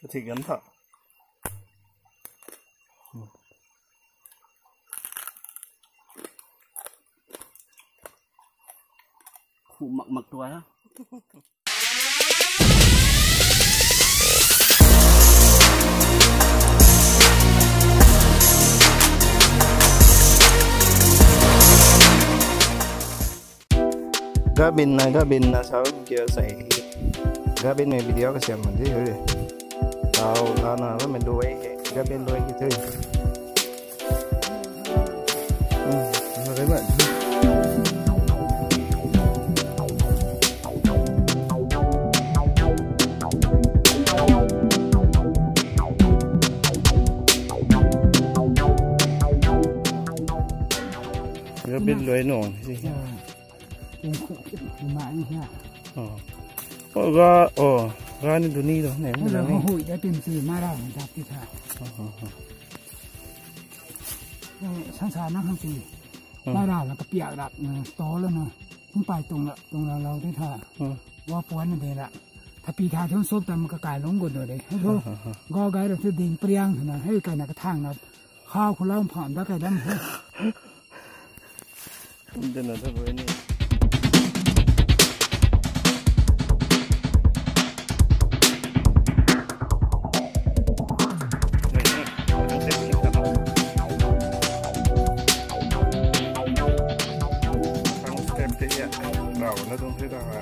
thì gắn thợ khu mặc mặc tuổi á. Gabin na sao kia sai gabin में video का siam mandi है tao lana nó mình đuôi gabin đuôi cái thứ nó đấy bạn gabin đuôi nổ gì ra nên tụi ní rồi này bây giờ hội đã tìm gì mà ra đặt thì thà sáng sáng nó không gì mà ra là cái bịa đặt to lên nè không phải tรงlàเราได้ท่าว่าป้อนนั่นเองละถ้าปีท่าทั้งซบแต่มันก็กลายลงกดเลยให้เขาก็กลายเราจะดิ่งเปรี้ยงถึงนะให้กลายนักทางนะข้าวคุณเล่าผ่านแล้วกลายดำเดินทางไปนี่nó không thấy đâu ạ.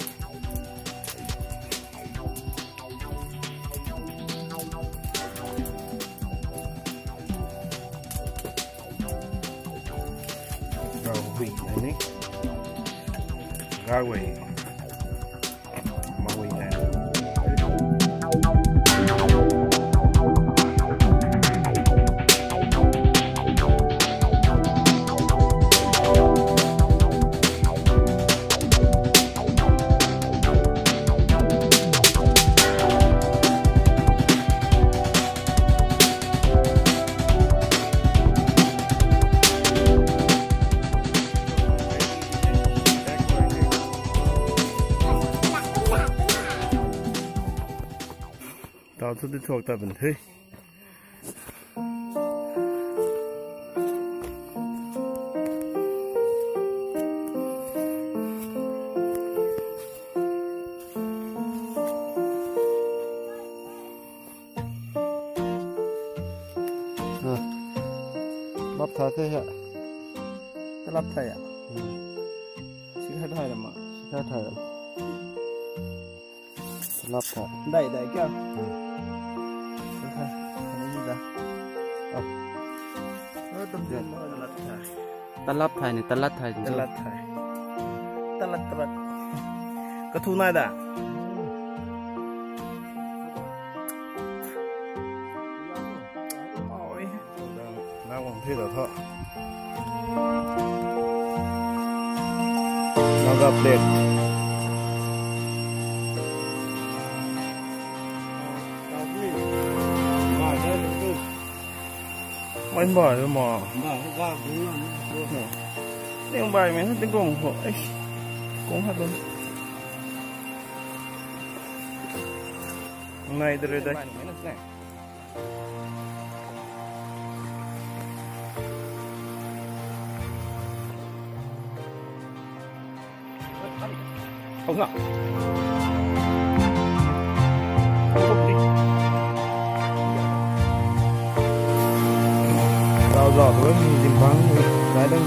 Gà quỷ này nhé. Gà quỷ. Mà quỷ này. Tao thích đi thuộc tại bình thế. Lắp thả thế hả? Cái lắp thầy ạ? Xích hết thầy rồi mà. Xích hết thầy rồi. Lắp thả. Đẩy kia. Talap thai ni talat thai cái thu này đã ôi đang còn thế rồi thôi nó gặp đẹp anh bỏ rồi mà tiếng bài mình tiếng cùng hộ ấy cũng hát luôn hôm nay từ đây không ạ đào giọt với mình tìm vắng cái đây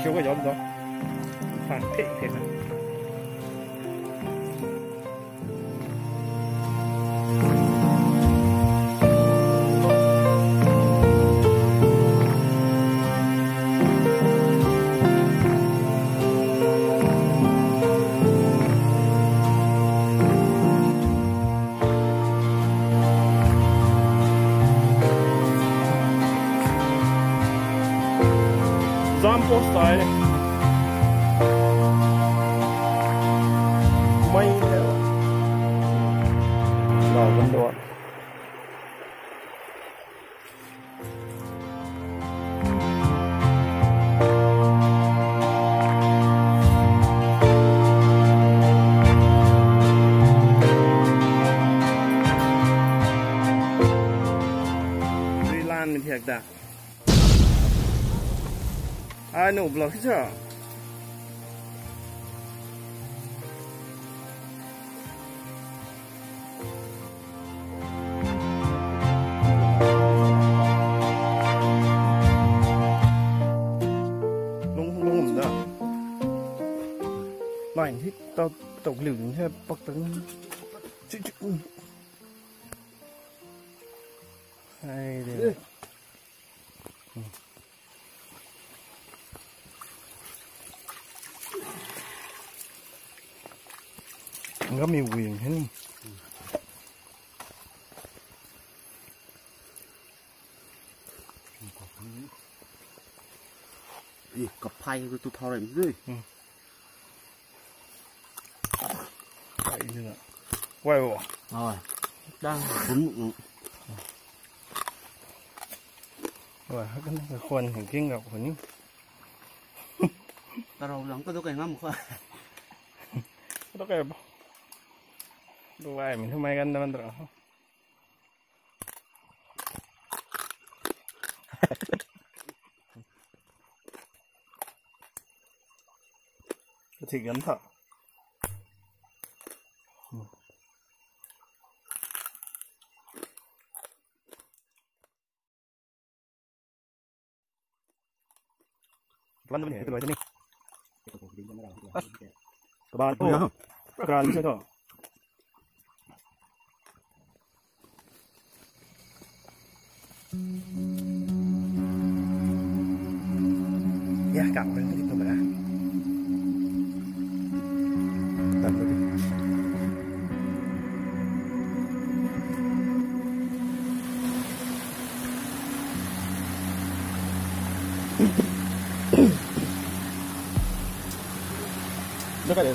thiếu cái giống đó phản thị thế này sai này mây nữa vào vấn độ mình thiệt đã ai nổ block chứ lông đó mảnh thích tao tộc liều đến thế bọc tấn chữ hay đấy có nhiều quyền hết cặp phay tôi thao này dưới vậy nữa quay bộ rồi đang cuốn rồi cái khuôn hình kinh ngọc của những tao đâu lắm có cái ngắm khoa đó cái đồ ai mình không ai gan đâu rồi thì gắn thở văn cái loại thế này các bạn ơi các bạn chơi thôi ya cảm ơn cái tụi mình tạm biệt nó cái này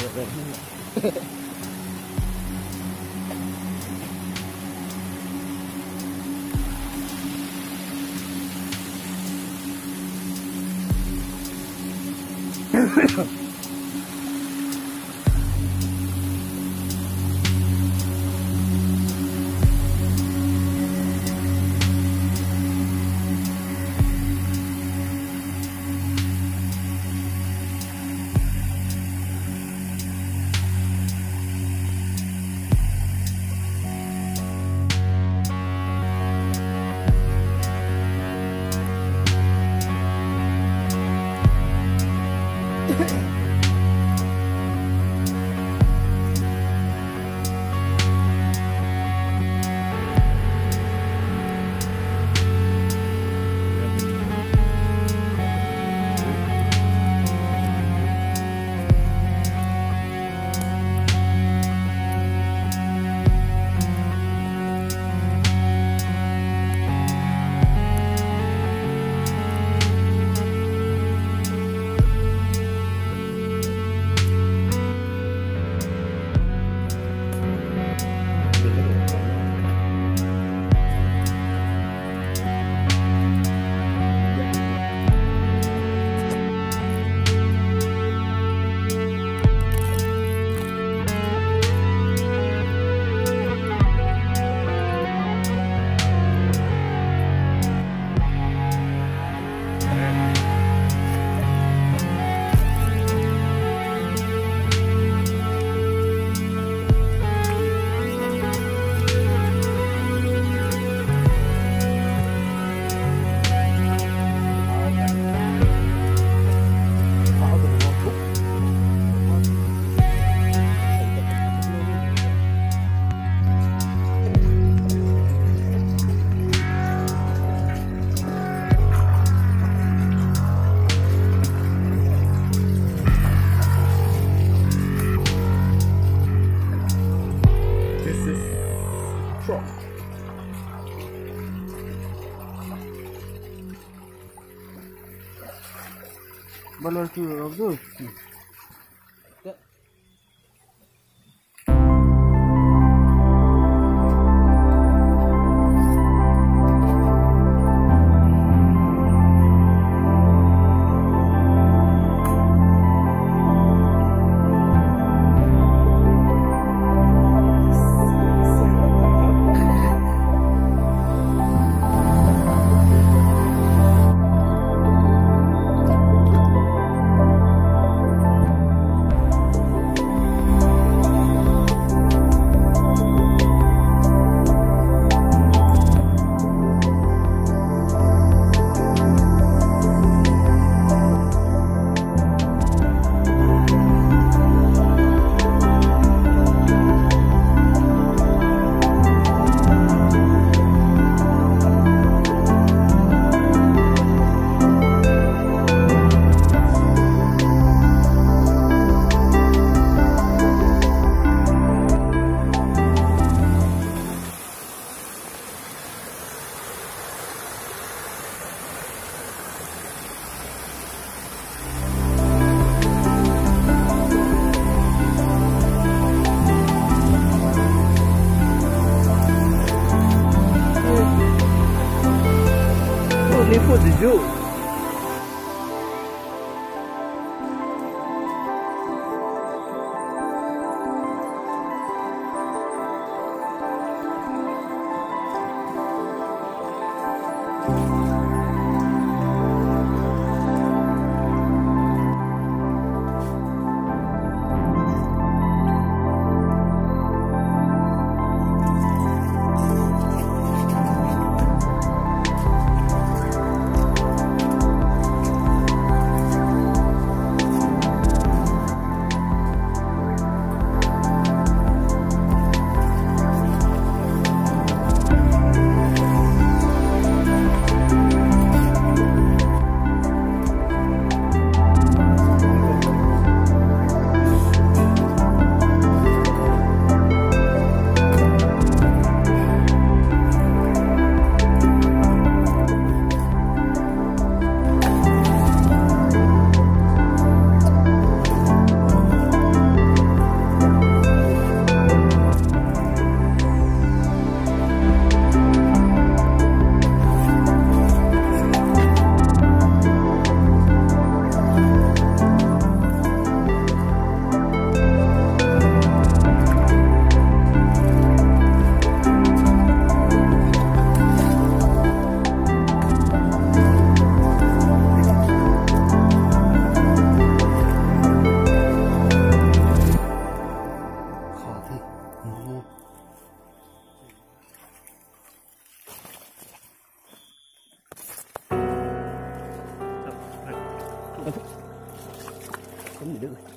Balor tu tu. Food is you. Không gì được.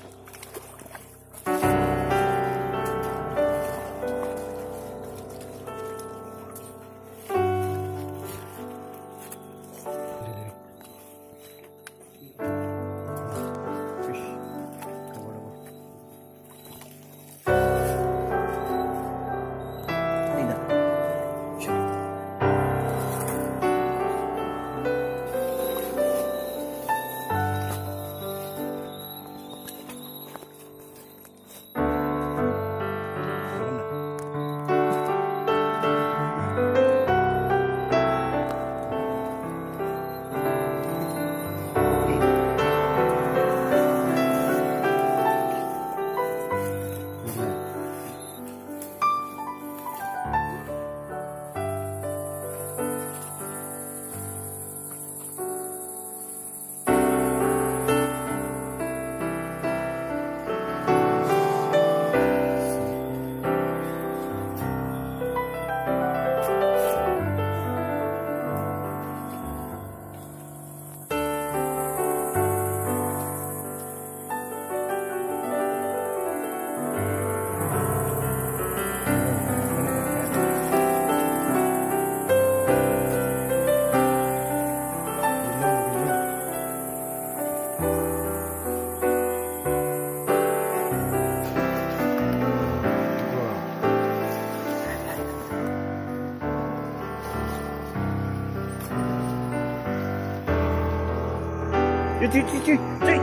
去，这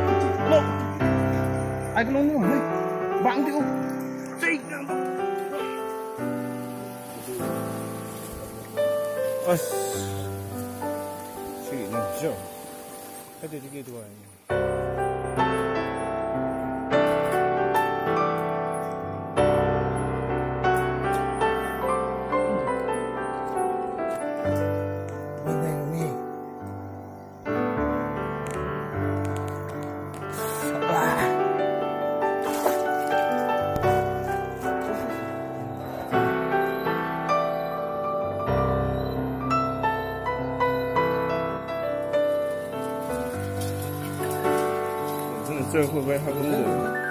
弄，哎个弄嘿，忘掉，这个。哎，这个能笑，还得这个多。这会不会还不够？